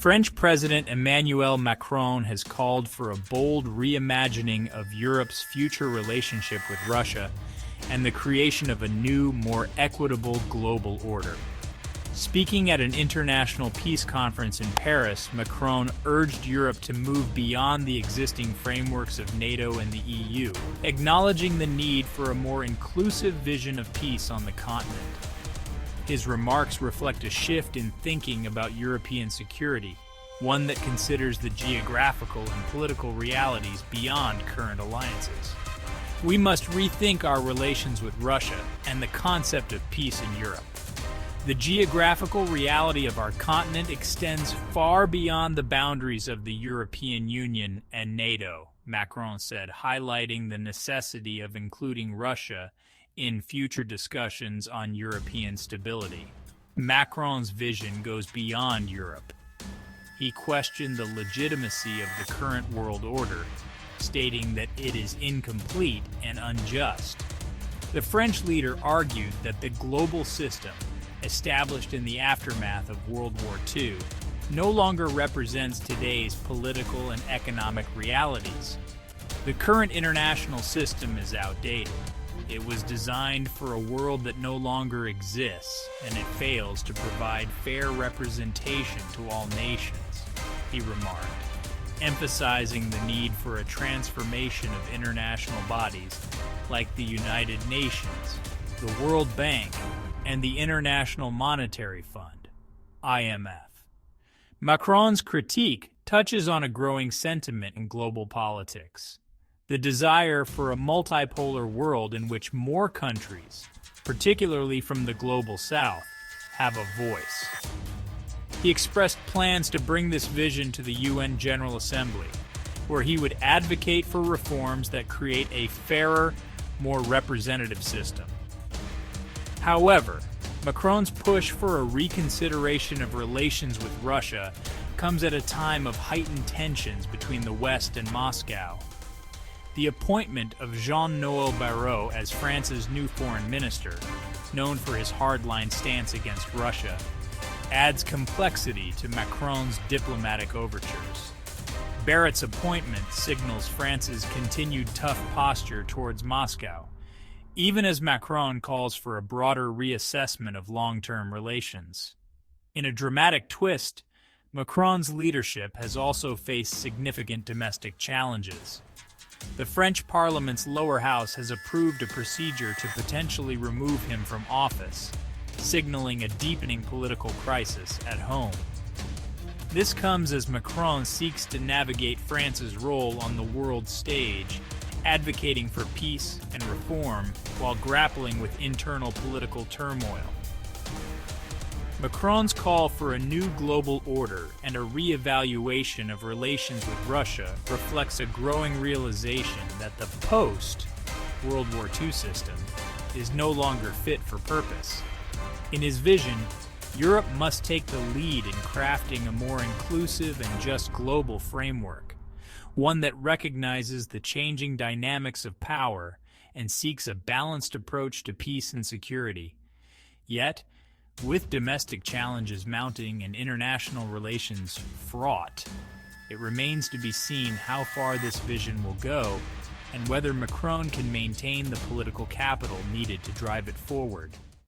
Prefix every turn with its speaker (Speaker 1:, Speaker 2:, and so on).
Speaker 1: French President Emmanuel Macron has called for a bold reimagining of Europe's future relationship with Russia and the creation of a new, more equitable global order. Speaking at an international peace conference in Paris, Macron urged Europe to move beyond the existing frameworks of NATO and the EU, acknowledging the need for a more inclusive vision of peace on the continent. His remarks reflect a shift in thinking about European security, one that considers the geographical and political realities beyond current alliances. We must rethink our relations with Russia and the concept of peace in Europe. The geographical reality of our continent extends far beyond the boundaries of the European Union and NATO, Macron said, highlighting the necessity of including Russia in future discussions on European stability. Macron's vision goes beyond Europe. He questioned the legitimacy of the current world order, stating that it is incomplete and unjust. The French leader argued that the global system, established in the aftermath of World War II, no longer represents today's political and economic realities. The current international system is outdated. It was designed for a world that no longer exists, and it fails to provide fair representation to all nations, he remarked, emphasizing the need for a transformation of international bodies like the United Nations, the World Bank, and the International Monetary Fund, IMF. Macron's critique touches on a growing sentiment in global politics: the desire for a multipolar world in which more countries, particularly from the global south, have a voice. He expressed plans to bring this vision to the UN General Assembly, where he would advocate for reforms that create a fairer, more representative system. However, Macron's push for a reconsideration of relations with Russia comes at a time of heightened tensions between the West and Moscow. The appointment of Jean-Noël Barrot as France's new foreign minister, known for his hardline stance against Russia, adds complexity to Macron's diplomatic overtures. Barrot's appointment signals France's continued tough posture towards Moscow, even as Macron calls for a broader reassessment of long-term relations. In a dramatic twist, Macron's leadership has also faced significant domestic challenges. The French Parliament's lower house has approved a procedure to potentially remove him from office, signaling a deepening political crisis at home. This comes as Macron seeks to navigate France's role on the world stage, advocating for peace and reform while grappling with internal political turmoil. Macron's call for a new global order and a re-evaluation of relations with Russia reflects a growing realization that the post-World War II system is no longer fit for purpose. In his vision, Europe must take the lead in crafting a more inclusive and just global framework, one that recognizes the changing dynamics of power and seeks a balanced approach to peace and security. Yet, with domestic challenges mounting and international relations fraught, it remains to be seen how far this vision will go and whether Macron can maintain the political capital needed to drive it forward.